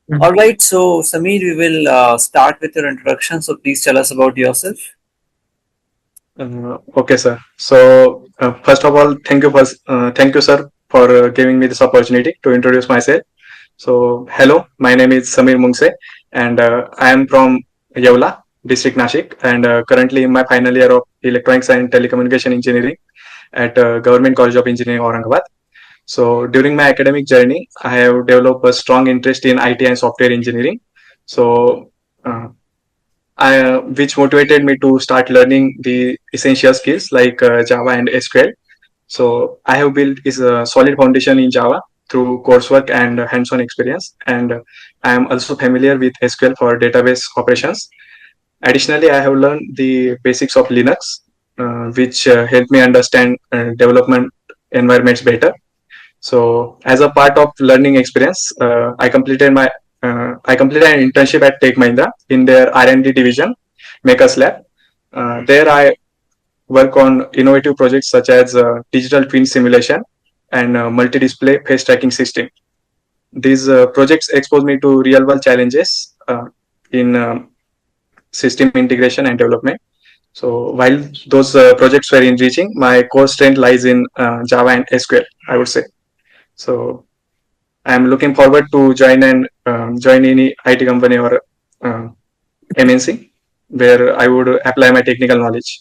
Mhm. All right, so Samir, we will start with your introduction. So please tell us about yourself. Okay, sir. First of all, thank you, sir, for giving me this opportunity to introduce myself. So, hello, my name is Samir Mungse, and I am from Yeola, district Nashik, and currently in my final year of Electronics and Telecommunication Engineering at Government College of Engineering, Aurangabad. So, during my academic journey, I have developed a strong interest in IT and software engineering. So, uh, which motivated me to start learning the essential skills like Java and SQL. So I have built is a solid foundation in Java through coursework and hands-on experience, and I am also familiar with SQL for database operations. Additionally, I have learned the basics of Linux, which help me understand development environments better. So, as a part of learning experience, I completed an internship at Tech Mahindra in their R&D division, Makers Lab. There, I work on innovative projects such as digital twin simulation and multi-display face tracking system. These projects expose me to real-world challenges in system integration and development. So, while those projects were enriching, my core strength lies in Java and SQL, I would say. So, I'm looking forward to join any IT company or uh, MNC where I would apply my technical knowledge.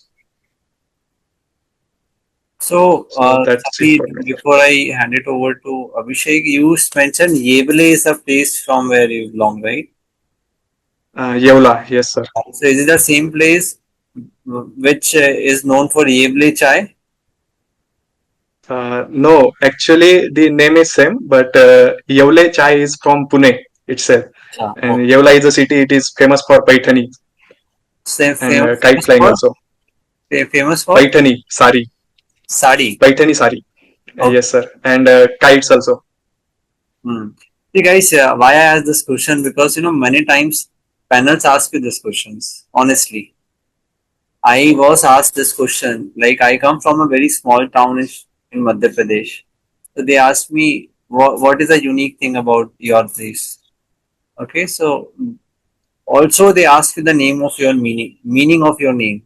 So, So that's it Samir, for me, sir. before I hand it over to Abhishek, you mentioned Yeble is a place from where you belong, right? Yeola, yes, sir. So, is it the same place which is known for Yeble chai? No, actually the name is same, but Yeole chai is from Pune itself, Cha, and okay. Yeola is a city. It is famous for Paithani Same and famous, kite famous flying for also. famous for Paithani sari, sari. Paithani sari. Okay. Yes, sir, and kites also. Hmm. See, guys, why I ask this question because many times panels ask you these questions. Honestly, I was asked this question. Like I come from a very small town in Madhya Pradesh. So they asked me what is the unique thing about your place. Okay, so also they ask you the name of your meaning of your name.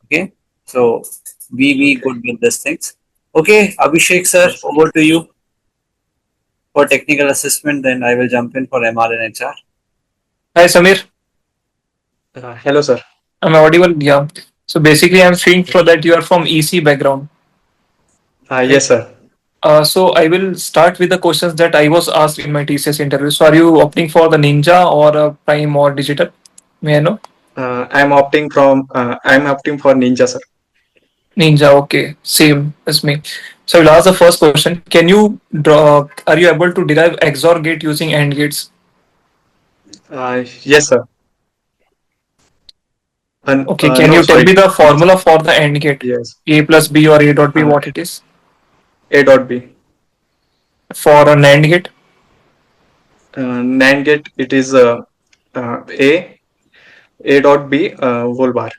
Okay, so we Okay. good with these things. Okay, Abhishek sir, Yes, sir. over to you for technical assessment. Then I will jump in for MR and HR. Hi Samir, Hello, sir. am I audible? Yeah. So basically, I'm seeing for that you are from EC background, right? Yes, sir. So I will start with the questions that I was asked in my TCS interview. So are you opting for the Ninja or Prime or Digital? May I know? I'm opting for Ninja, sir. Ninja, okay, same as me. So I'll ask the first question. Can you draw? Are you able to derive XOR gate using AND gates? Yes, sir. And Okay, can no, you tell me sorry. the formula for the AND gate? Yes. A plus B or A dot B, Uh, what it is? A dot B. For a NAND gate, NAND gate, it is A dot B whole bar.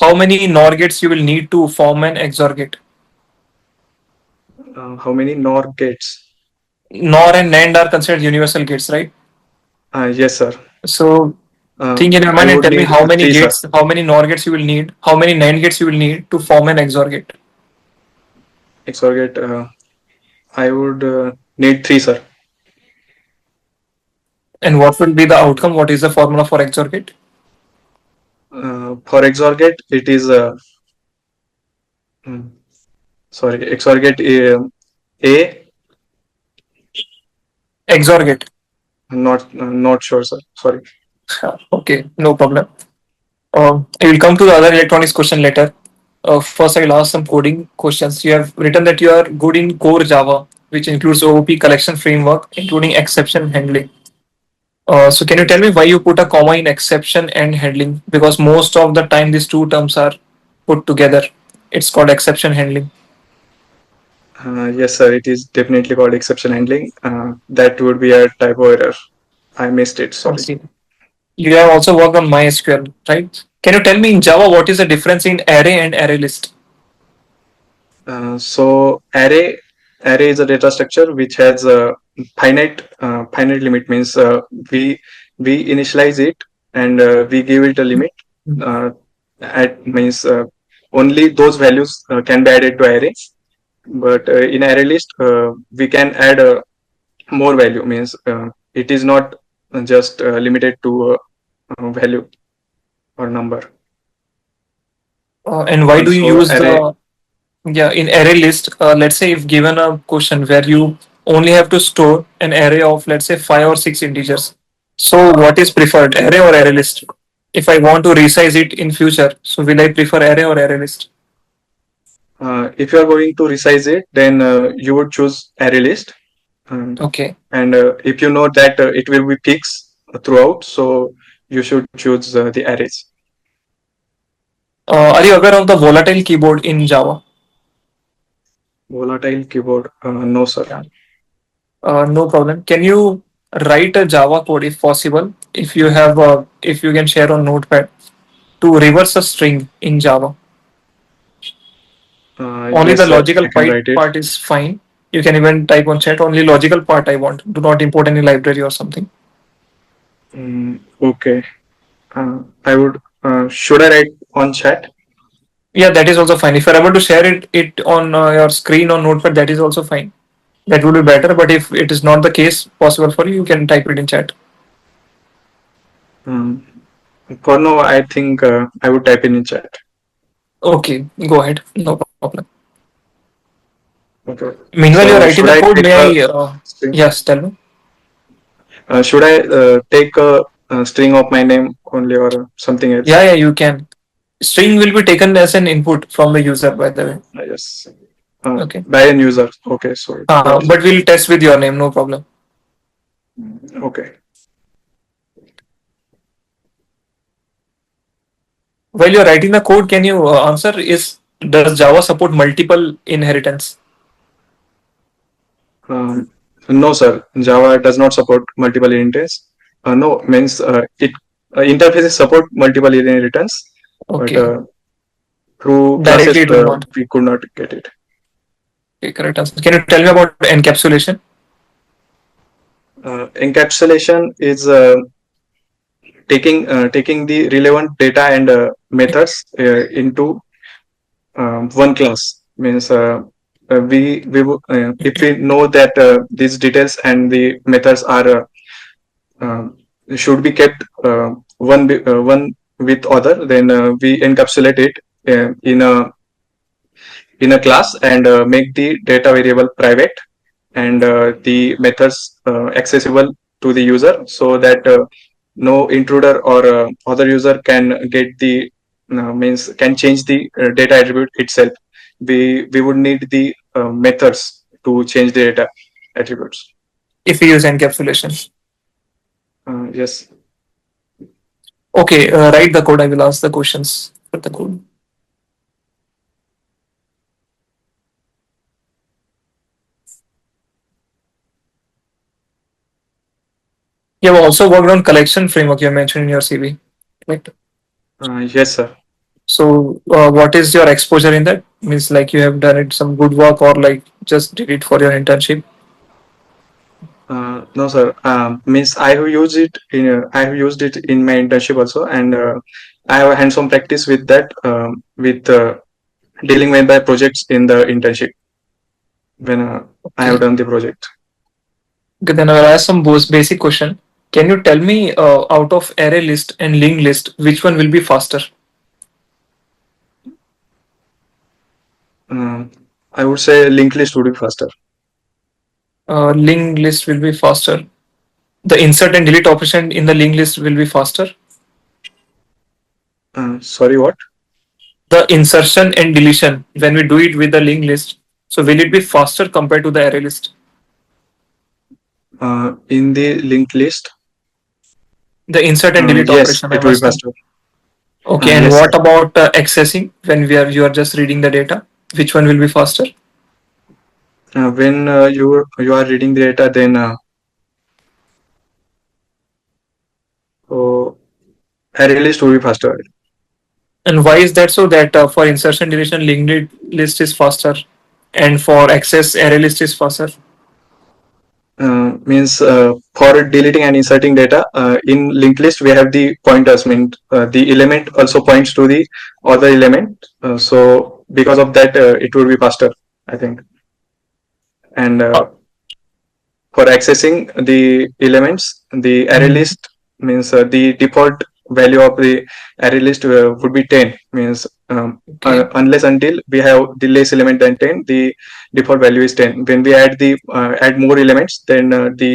how many NOR gates you will need to form an XOR gate? How many NOR gates? NOR and NAND are considered universal gates, right? Yes, sir. So think in your I mind and would tell me need how many three, sir. gates, how many NOR gates you will need, how many NAND gates you will need to form an XOR gate. XOR gate. I would need three, sir. And what will be the outcome? What is the formula for XOR gate? For XOR gate, it is mm, sorry. XOR gate A. XOR gate. Not sure, sir. Sorry. Okay, no problem. I will come to the other electronics question later. First, I will ask some coding questions. You have written that you are good in core Java, which includes OOP collection framework, including exception handling. So can you tell me why you put a comma in exception and handling? Because most of the time these two terms are put together. It's called exception handling. Yes, sir. It is definitely called exception handling. That would be a typo error. I missed it. I Sorry. see. You have also worked on MySQL, right? Can you tell me in Java what is the difference in array and array list? So array is a data structure which has finite limit means we initialize it and we give it a limit. Uh, at means only those values can be added to array. But in array list, we can add more value. Means it is not just limited to value or number. And why do you So use array. the yeah in array list? Let's say if given a question where you only have to store an array of let's say 5 or 6 integers. So what is preferred, array or array list? If I want to resize it in future, so will I prefer array or array list? If you are going to resize it, then you would choose array list. Um, Okay. and if you know that it will be fixed throughout, so you should choose the arrays. Are you aware of the volatile keyboard in Java? Volatile keyboard, no sir. Yeah. No problem. Can you write a Java code if possible? If you can share on Notepad to reverse a string in Java. Only Yes the sir, logical I can write it. part is fine. You can even type on chat. Only logical part I want. Do not import any library or something. Okay. I would. Should I write on chat? Yeah, that is also fine. If you're able to share it on your screen on Notepad, that is also fine. That would be better. But if it is not the case possible for you, you can type it in chat. Um, for now, I think I would type in chat. Okay, go ahead. No problem. Okay. Meanwhile, you're So writing should the I code. take a May I? string? Yes, tell me. Should I take a string of my name only or something else? Yeah, you can. String will be taken as an input from the user, by the way. Yes. Okay. By an user. Okay. So got it. But we'll test with your name, no problem. Okay. While you're writing the code, can you answer is does Java support multiple inheritance? Um, no, sir. Java does not support multiple inheritance. No, means it interfaces support multiple inheritance, but Okay. through classes Directly it will not. we could not get it. Okay, correct answer. Can you tell me about encapsulation? Encapsulation is taking the relevant data and methods into one class. Means if we know that these details and the methods are should be kept one with other, then we encapsulate it in a class and make the data variable private and the methods accessible to the user, so that no intruder or other user can get the means can change the data attribute itself. We would need the methods to change the data attributes. If we use encapsulation. Yes. Okay, write the code. I will ask the questions for the code. You have also worked on collection framework you mentioned in your CV, right? Yes sir. So, what is your exposure in that? Means like you have done it some good work or like just did it for your internship? No, sir. Means I have used it in my internship also, and I have hands-on practice with that. With dealing with my projects in the internship when I have Okay. done the project. Okay, then I'll ask some basic question. Can you tell me out of array list and linked list, which one will be faster? Um, I would say linked list would be faster. Linked list will be faster. The insert and delete operation in the linked list will be faster. Sorry, what? The insertion and deletion when we do it with the linked list, so will it be faster compared to the array list? In the linked list? The insert and delete Yes, operation, it I'm will be asking. faster. Okay, and Yes, sir. what about accessing when we are you are just reading the data? Which one will be faster? When you are reading the data, then oh, array list will be faster. And why is that so? That for insertion deletion, linked list is faster, and for access array list is faster. Means for deleting and inserting data in linked list we have the pointers, mean the element also points to the other element, so because of that it will be faster, I think. And for accessing the elements, the array Mhm. list, means the default value of the array list would be 10, means Okay. unless until we have the less element than 10, the default value is 10. When we add more elements, then the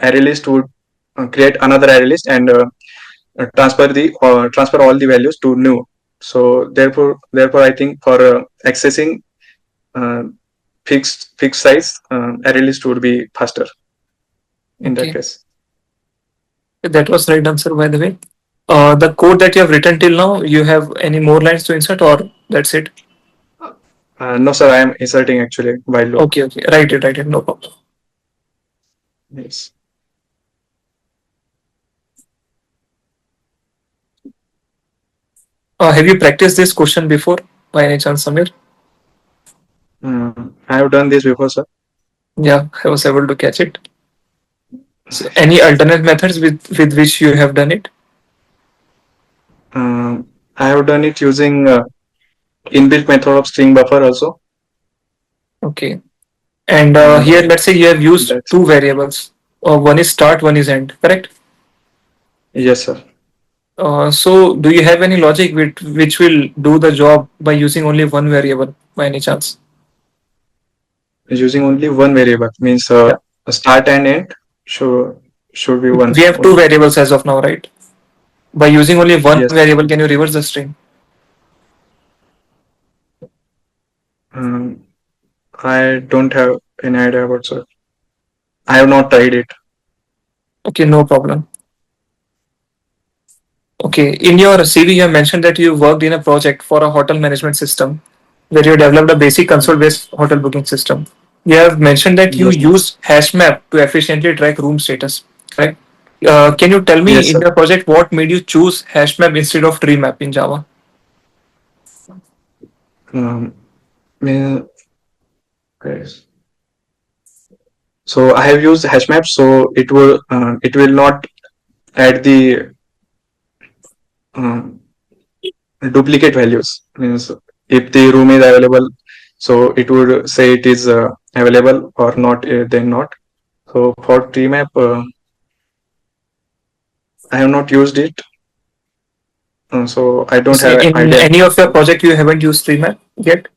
array list would create another array list and transfer all the values to new. So therefore I think for accessing uh, fixed size array list would be faster in that Okay. case. That was right answer, by the way. The code that you have written till now, you have any more lines to insert, or that's it? No, sir, I am inserting actually while loop. Okay, okay. Write it, no problem. Yes. Have you practiced this question before, by any chance, Samir? I have done this before, sir. Yeah, I was able to catch it. So, any alternate methods with which you have done it? I have done it using inbuilt method of string buffer also. Okay. And And here, let's say you have used that's two variables. One is start, one is end, correct? yes, sir. So, do you have any logic which will do the job by using only one variable, by any chance? Using only one variable means Yeah. start and end should should be We one have two only. variables as of now, right? By using only one Yes. variable, can you reverse the string? Um, I don't have any idea about, sir. I have not tried it. Okay, no problem. Okay, in your CV, you have mentioned that you worked in a project for a hotel management system where you developed a basic console-based hotel booking system. You have mentioned that you Yes, sir. use HashMap to efficiently track room status, right? Can you tell me Yes, in sir. your project what made you choose HashMap instead of tree map in Java? Um, mean- okay. So I have used hash map, so it will not add the um, duplicate values. Means if the room is available, so it would say it is available or not, then not. So for tree map, I have not used it, so I don't So have in idea. any of your project, you haven't used tree map yet?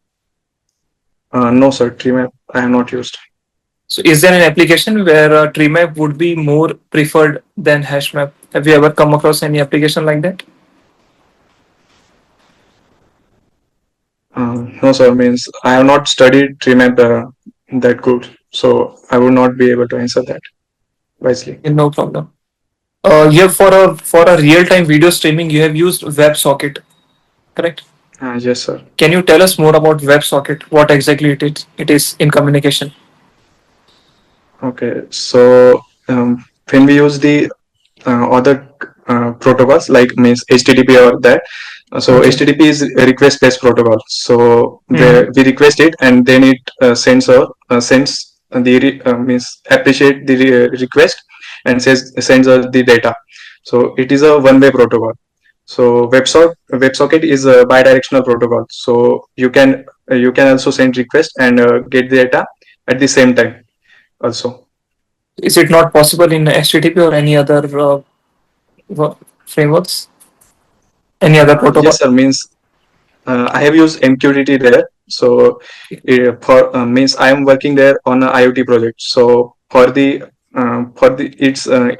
No, sir, tree map I have not used. So is there an application where tree map would be more preferred than hash map? Have you ever come across any application like that? No, sir, means I have not studied tree map that good, so I would not be able to answer that wisely. No problem. You have for a real time video streaming, you have used WebSocket, correct? Yes, sir. Can you tell us more about WebSocket? What exactly it is in communication? Okay, so when we use the other protocols like means HTTP or that, so Okay. HTTP is a request based protocol. So Hmm. we request it and then it sends means appreciate the request and sends us the data. So it is a one way protocol. So WebSocket is a bidirectional protocol. So you can also send request and get the data at the same time also. Is it not possible in HTTP or any other frameworks? Any other Yes, protocol? sir. Means I have used MQTT there. So for means I am working there on an IoT project. So for the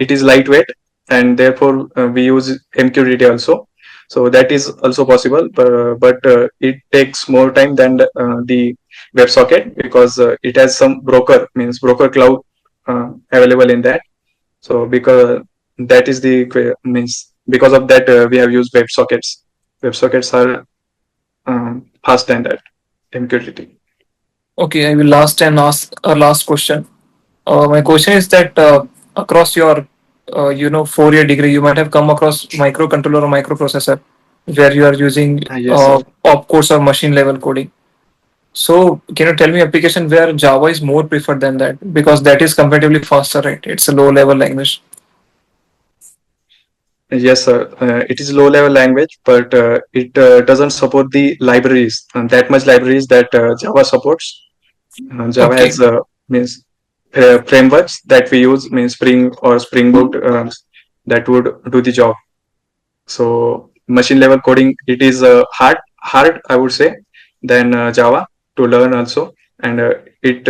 it is lightweight and therefore we use MQTT also. So that is also possible, but it takes more time than the WebSocket because it has some means broker cloud available in that. So because that is the means because of that we have used WebSockets. WebSockets are fast than that MQTT. Okay, I will ask a last question. My question is that across your 4-year degree, you might have come across microcontroller or microprocessor where you are using Yes, sir. opcodes or machine level coding. So can you tell me application where Java is more preferred than that? Because that is comparatively faster, right? It's a low level language. Yes, sir. It is low level language, but it doesn't support the libraries that much libraries that Java supports. Java Okay. has means frameworks that we use means Spring or Spring Boot that would do the job. So machine level coding it is hard I would say than Java to learn also, and it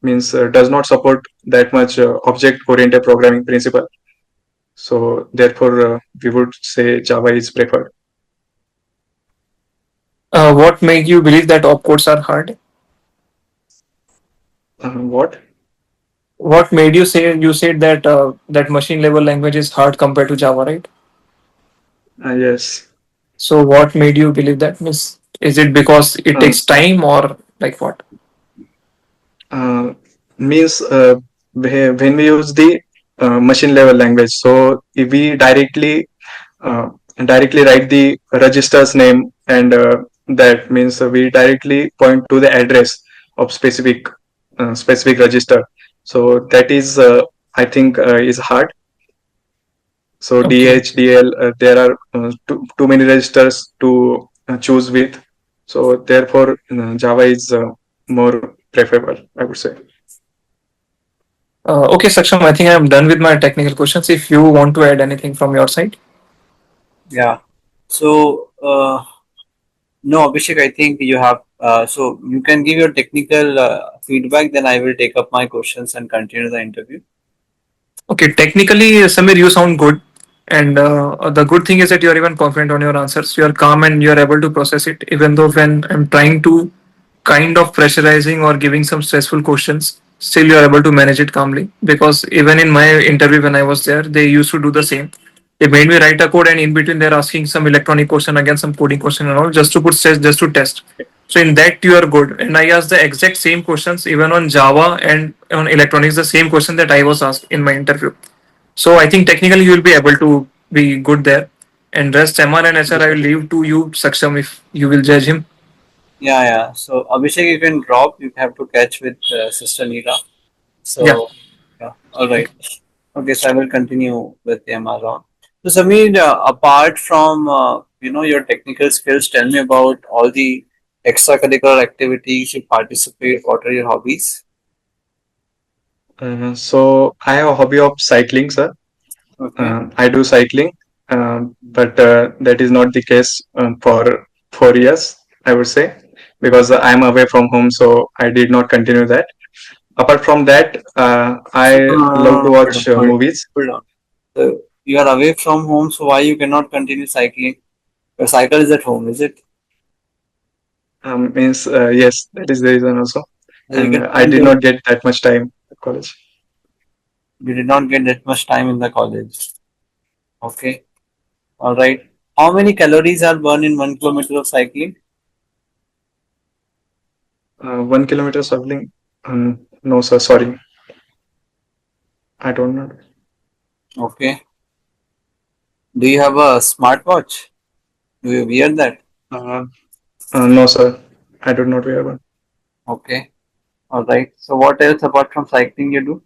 means does not support that much object oriented programming principle. So therefore, we would say Java is preferred. What made you believe that opcodes are hard? What? What made you said that that machine level language is hard compared to Java, right? Yes. So what made you believe that? Miss, is it because it Uh, takes time or like what? uh, means when we use the machine level language, so if we uh, directly write the register's name, and that means we directly point to the address of specific register. So that is I think is hard. So Okay. DH, DL, there are too many registers to choose with. So therefore, Java is more preferable, I would say. Okay, Saksham, I think I'm done with my technical questions. If you want to add anything from your side. Yeah. So, no, Abhishek, I think you have. So you can give your technical feedback. Then I will take up my questions and continue the interview. Okay, technically, Samir, you sound good. And the good thing is that you are even confident on your answers. You are calm and you are able to process it, even though when I'm trying to kind of pressurizing or giving some stressful questions, still you are able to manage it calmly. Because even in my interview when I was there, they used to do the same. They made me write a code, and in between they're asking some electronic question again, some coding question and all, just to put stress, just to test. So in that you are good. And I asked the exact same questions even on Java and on electronics, the same question that I was asked in my interview. So I think technically you will be able to be good there. And rest MR and HR I will leave to you, Saksham, if you will judge him. Yeah, yeah. So Abhishek, you can drop. You have to catch with Sister Neera. Yeah. So, yeah. All right. Okay. Okay. So I will continue with Amazon. So Samir, apart from your technical skills, tell me about all the extracurricular activities you participate. What are your hobbies? So I have a hobby of cycling, sir. Okay. I do cycling, but that is not the case for 4 years, I would say, because I am away from home, so I did not continue that. Apart from that, So I no, no, love no, to no, hold on, watch hold on, movies. hold on. So you are away from home, so why you cannot continue cycling? Your cycle is at home, is it? Means yes, that is the reason also, So you and can I find did the, not get that much time at college. you did not get that much time in the college. Okay, all right. How many calories are burned in 1 kilometer of cycling? 1 kilometer traveling? No, sir. Sorry, I don't know. Okay. Do you have a smartwatch? Do you wear that? Uh, no, sir. I do not wear one. Okay, all right. So what else apart from cycling you do?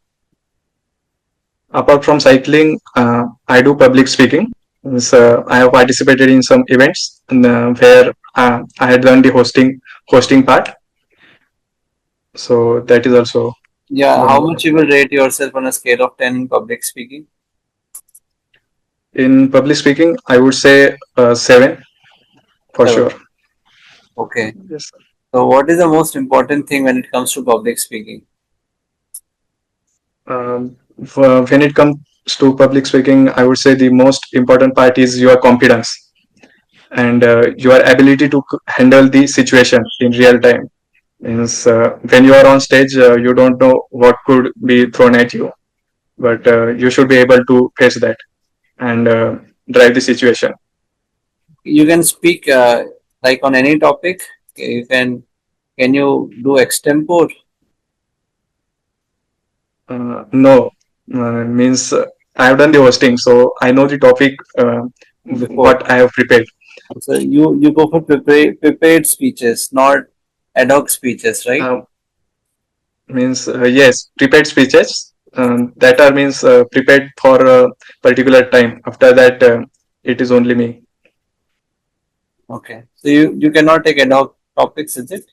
Apart from cycling, I do public speaking. So I have participated in some events where I had done the hosting part. So that is also Yeah, one how of much them. you will rate yourself on a scale of 10 in public speaking? In public speaking, I would say 7 for 7. sure. Okay. Yes. So what is the most important thing when it comes to public speaking? When it comes to public speaking, I would say the most important part is your confidence and your ability to handle the situation in real time. Means when you are on stage, you don't know what could be thrown at you, but you should be able to face that and drive the situation. You can speak like on any topic. Okay, can you do extempore No, means I have done the hosting, so I know the topic, before? what I have prepared. So you go for prepared speeches, not Ad hoc speeches, right? Means yes, prepared speeches that are means prepared for a particular time. After that, it is only me. Okay. So you cannot take ad hoc topics, is it?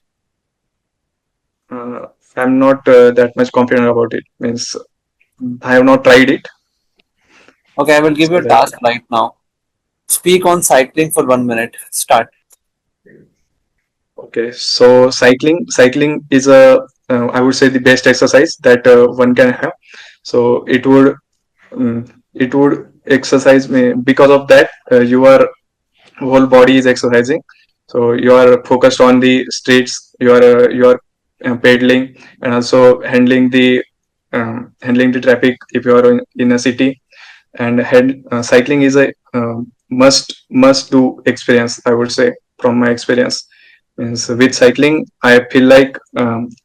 Uh, I'm not that much confident about it. Means Hmm. I have not tried it. Okay, I will give you So a that task right now. Speak on cycling for 1 minute. Start. okay. So cycling is a I would say the best exercise that one can have. So it would exercise me because of that. Your whole body is exercising, so you are focused on the streets, you are pedaling and also handling the traffic if you are in a city. And cycling is a must do experience, I would say, from my experience. Means with cycling I feel like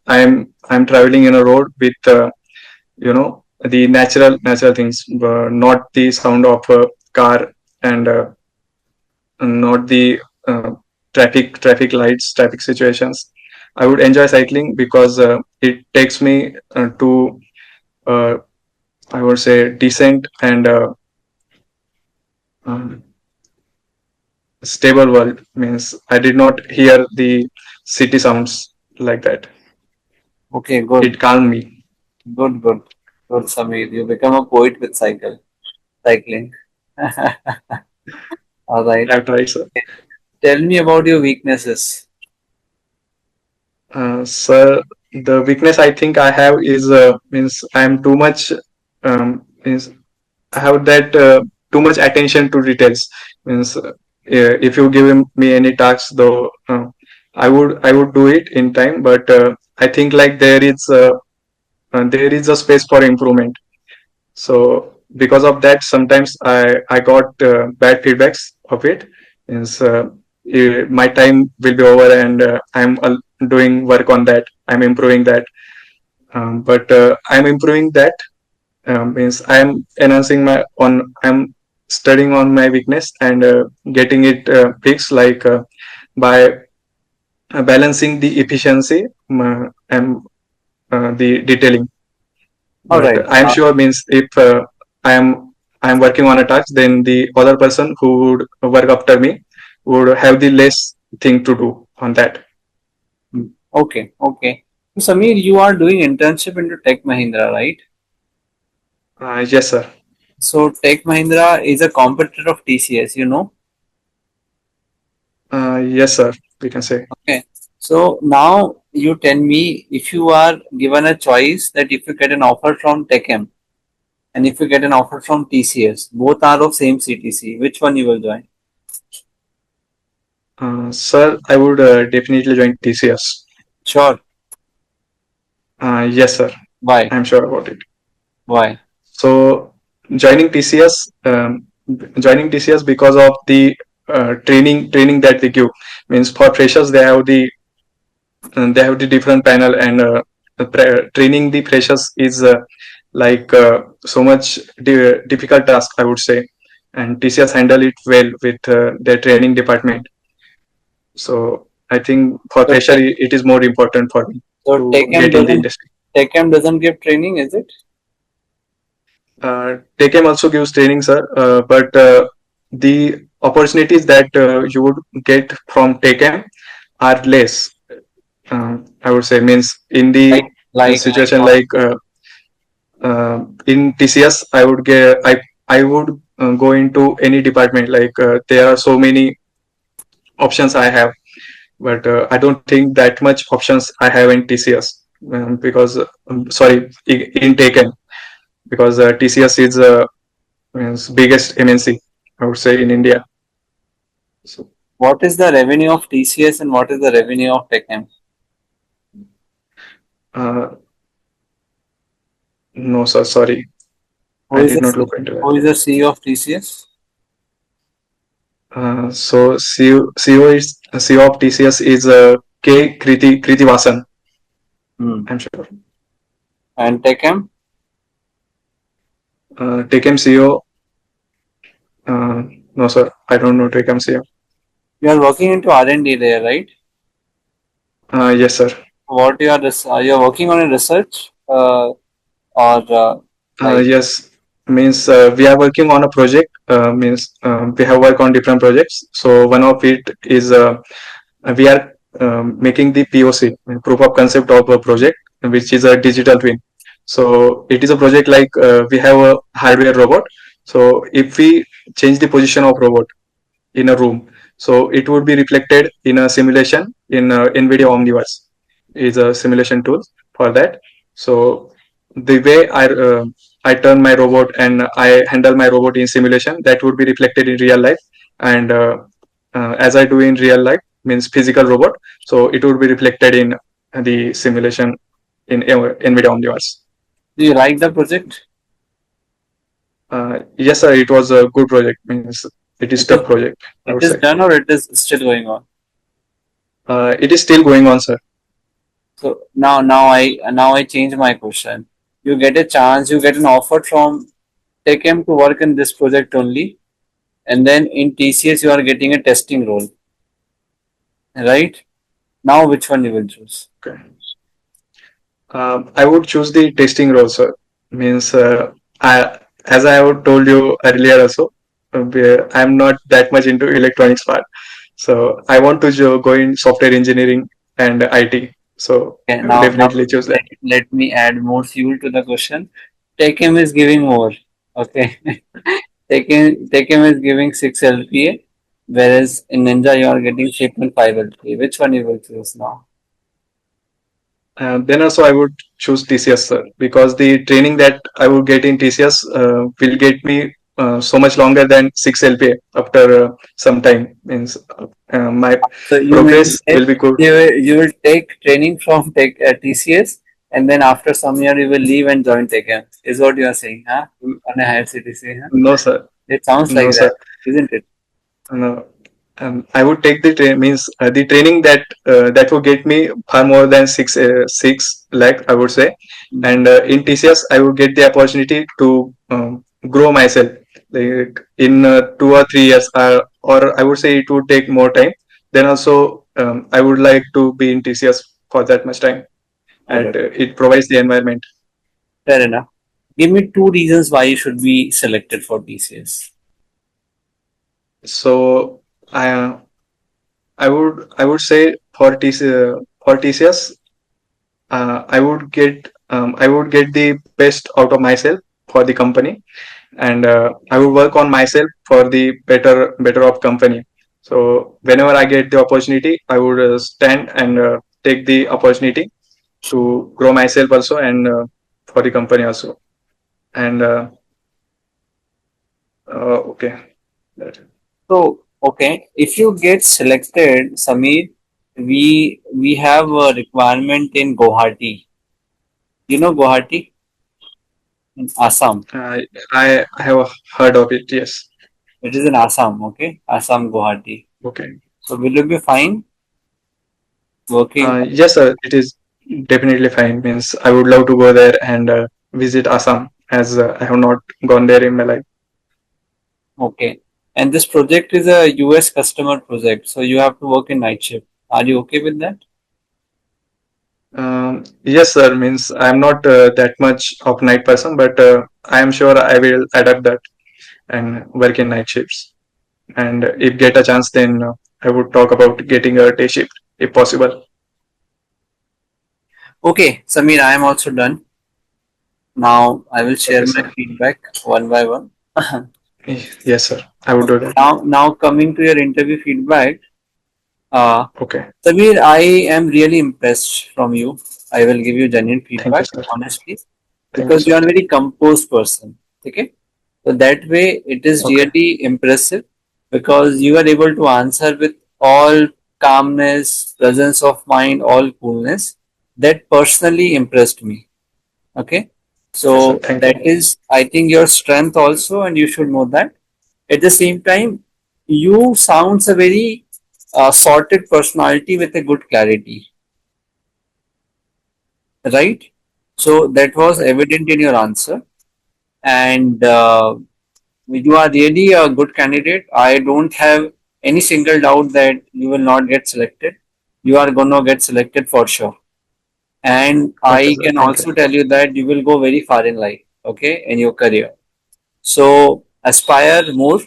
I'm traveling in a road with the natural things, not the sound of a car, and not the uh, traffic lights, traffic situations. I would enjoy cycling because it takes me to uh, I would say decent and um, stable world. Means I did not hear the city sounds like that. Okay, good. It calmed me. Good, good. Good, Samir. You become a poet with cycling. All right. I've tried, sir. Tell me about your weaknesses. Sir, the weakness I think I have is means I am too much means I have that too much attention to details. Means if you give me any task, though I would do it in time, but I think like there is a space for improvement. So because of that, sometimes I got bad feedbacks of it. Means my time will be over, and I'm doing work on that. I'm improving that, but I'm improving that means I'm studying on my weakness and getting it fixed, like by balancing the efficiency and the detailing. All But right. I'm sure means if I am I'm working on a task, then the other person who would work after me would have the less thing to do on that. Okay, okay. So, Samir, you are doing internship into Tech Mahindra, right? Yes, sir. So Tech Mahindra is a competitor of TCS, you know? Yes, sir. We can say. Okay. So now you tell me, if you are given a choice that if you get an offer from TechM and if you get an offer from TCS, both are of same CTC, which one you will join? Sir, I would definitely join TCS. Sure. Yes, sir. Why? I'm sure about it. Why? So joining TCS, joining TCS because of the training that they give. Means for freshers, they have the different panel, and training the freshers is like so much difficult task, I would say. And TCS handle it well with their training department. So I think for So, fresher it is more important for me to TechM get in the doesn't industry. give training, is it? TechM also gives training, sir, but the opportunities that you would get from TechM are less. I would say means in the Like situation what? like in TCS, I would go into any department. Like there are so many options I have, but I don't think that much options I have in TCS because sorry, in TechM, because TCS is means biggest MNC, I would say, in India. So What is the revenue of TCS and what is the revenue of TechM? uh, no, sir, sorry, Who I is did the not look into that. who is the CEO of TCS? So CEO of TCS is K Kritivasan. Hmm. I'm sure. And TechM? TechM CEO. No, sir, I don't know TechM CEO. You are working into R&D there, right? Yes, sir. What you are working on a research or like Yes, means we are working on a project. Means we have worked on different projects. So one of it is we are making the POC, proof of concept of a project, which is a digital twin. So it is a project like we have a hardware robot. So if we change the position of robot in a room, so it would be reflected in a simulation in NVIDIA Omniverse is a simulation tool for that. So the way I turn my robot and I handle my robot in simulation, that would be reflected in real life. And as I do in real life, means physical robot, so it would be reflected in the simulation in NVIDIA Omniverse. do you like the project? Yes, sir, it was a good project. Means it is It is tough project, I it would is say. done or it is still going on? It is still going on, sir. So now I change my question. You get a chance, you get an offer from TechM to work in this project only, and then in TCS you are getting a testing role, right? Now which one you will choose? Okay. I would choose the testing role, sir. Means, as I have told you earlier also, I'm not that much into electronics part. So I want to go in software engineering and IT. So Okay, I would now definitely choose that. let me add more fuel to the question. TechM is giving more. Okay, TechM is giving 6 LPA, whereas in Ninja you are getting 3.5 LPA. Which one you will choose now? Then also I would choose TCS, sir, because the training that I would get in TCS will get me so much longer than 6 LPA after some time. Means my So you mean progress will be good. you will take training from TCS, and then after some year you will leave and join TechM. Is what you are saying, huh? On a higher CTC, huh? No, sir. It sounds No, like sir. that, isn't it? No. I would take the means the training that would get me far more than 6 lakh, I would say. Mhm. And in TCS, I would get the opportunity to grow myself like in 2 or 3 years, or I would say it would take more time. Then also, I would like to be in TCS for that much time, and Okay, it provides the environment. fair enough. Give me two reasons why you should be selected for TCS. So I I would say for TCS, I would get the best out of myself for the company, and I would work on myself for the better of company. So whenever I get the opportunity, I would stand and take the opportunity to grow myself also, and for the company also. And okay. So, okay, if you get selected, Samir, we have a requirement in Guwahati. You know Guwahati in Assam. I have heard of it. Yes. It is in Assam, okay? Assam Guwahati. Okay. So will you be fine working? Yes, sir. It is definitely fine. Means I would love to go there and visit Assam, as I have not gone there in my life. Okay. And this project is a US customer project, so you have to work in night shift. Are you okay with that? Yes, sir. Means I'm not that much of night person, but I am sure I will adapt that and work in night shifts. And if get a chance, then I would talk about getting a day shift if possible. Okay, Samir, I am also done. Now I will share Okay, my sir. feedback one by one. Yes, sir. I would do Okay. that. Now coming to your interview feedback, uh, Okay. Samir, I am really impressed from you. I will give you genuine Thank you, feedback, sir. honestly, Thank you, because you sir. are a very composed person. Okay, so that way it is Okay. really impressive because you are able to answer with all calmness, presence of mind, all coolness. That personally impressed me. Okay, Okay, sir. so Thank that you. is, I think, your strength also, and you should know that. At the same time, you sounds a very sorted personality with a good clarity, right? So that was Right. evident in your answer, and you are really a good candidate. I don't have any single doubt that you will not get selected. you are gonna get selected for sure. And Okay, I sir. can Thank you. also tell you that you will go very far in life, okay, in your career. So aspire more,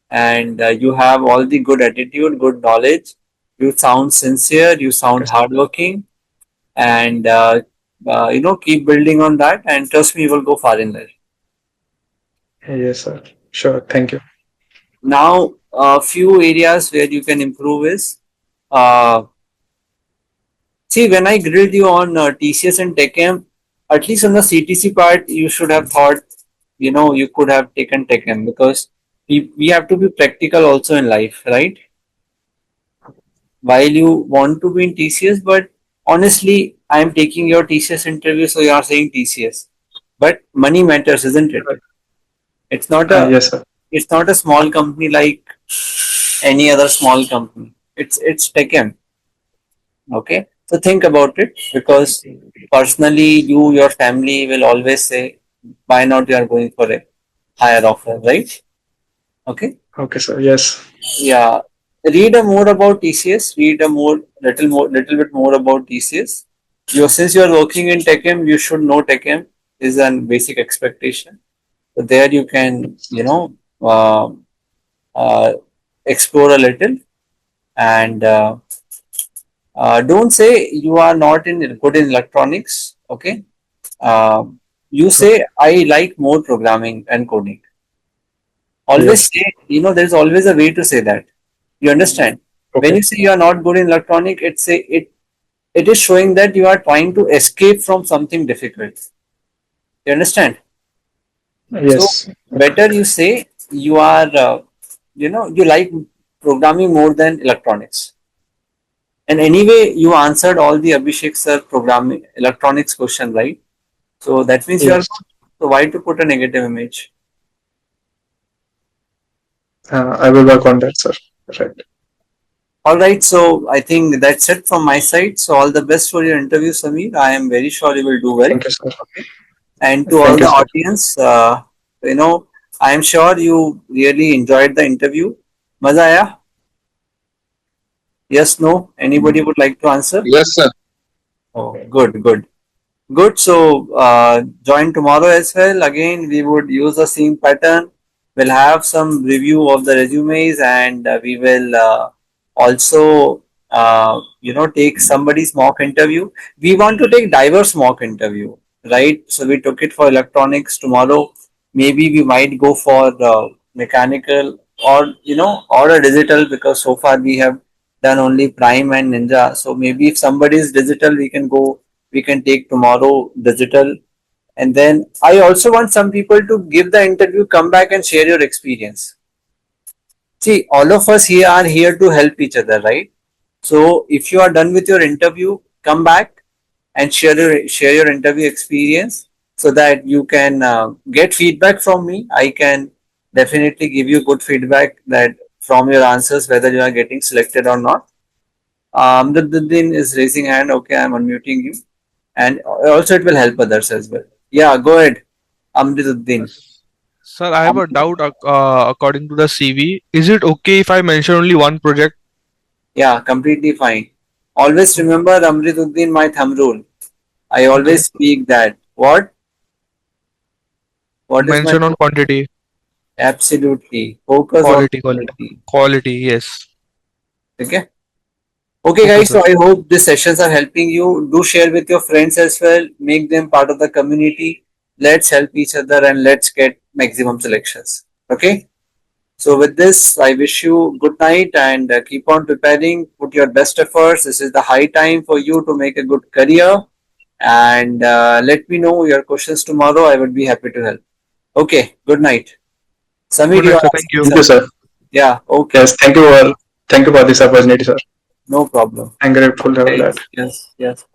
and you have all the good attitude, good knowledge. You sound sincere, you Okay, sound sir. hardworking, and keep building on that. And trust me, you will go far in life. Yes, sir. Sure. Thank you. Now, a few areas where you can improve is uh, see, when I grilled you on TCS and TechM, at least on the CTC part, you should have thought, you could have taken TechM because we have to be practical also in life, right? While you want to be in TCS, but honestly, I am taking your TCS interview, so you are saying TCS. But money matters, isn't it? It's not a Yes, sir. it's not a small company like any other small company. It's TechM. Okay, so think about it because personally, your family will always say, why not you are going for a higher offer, right? Okay, Okay, sir. Yes. yeah. Read a more about TCS. Read a little bit more about TCS. Since you are working in TechM, you should know TechM is a basic expectation. So there you can, uh, uh, explore a little and don't say you are not good in electronics. Okay, you Okay. say I like more programming and coding. Always Yes. say, there's always a way to say that. You understand? When Okay. you say you are not good in electronic, it is showing that you are trying to escape from something difficult. You understand? So Yes. Okay. better you say you are, you like programming more than electronics. And anyway, you answered all the Abhishek sir programming electronics question, right? So that means you are Yes. good. So why to put a negative image? I will work on that, sir. Right. All right, so I think that's it from my side. So all the best for your interview, Samir. I am very sure you will do well. Thank you, sir. Okay. And to all Thank you, the sir. audience, I am sure you really enjoyed the interview. Maza aaya? Yes, no? Anybody would like to answer? Yes, sir. Oh, good, good. Good. So join tomorrow as well. Again, we would use the same pattern. We'll have some review of the resumes, and we will also, take somebody's mock interview. We want to take diverse mock interview, right? So we took it for electronics tomorrow. Maybe we might go for mechanical or or a digital because so far we have done only Prime and Ninja. So maybe if somebody is digital, we can take tomorrow digital. And then I also want some people to give the interview, come back and share your experience. See, all of us here are here to help each other, right? So if you are done with your interview, come back and share your interview experience so that you can get feedback from me. I can definitely give you good feedback that from your answers whether you are getting selected or not. Amruddin is raising hand. Okay, I'm unmuting you. And also it will help others as well. Yeah, go ahead, Amriduddin. Sir, I have a doubt according to the CV. Is it okay if I mention only one project? Yeah, completely fine. Always remember Amriduddin, my thumb rule. I Okay. always speak that. What is my Mention on quantity, absolutely focus on quality, quality, quality. quality. Yes. Okay. Okay, Okay, guys. sir. So I hope these sessions are helping you. Do share with your friends as well. Make them part of the community. Let's help each other and let's get maximum selections. Okay. So with this, I wish you good night and keep on preparing. Put your best efforts. This is the high time for you to make a good career. And let me know your questions tomorrow. I would be happy to help. Okay. Good night. Samir, Good you night, are sir. Thank asking you. Thank you, something. sir. Yeah. Okay. Yes. Thank you for this opportunity, sir. No problem. I'm grateful for Okay. that. Yes. Yes.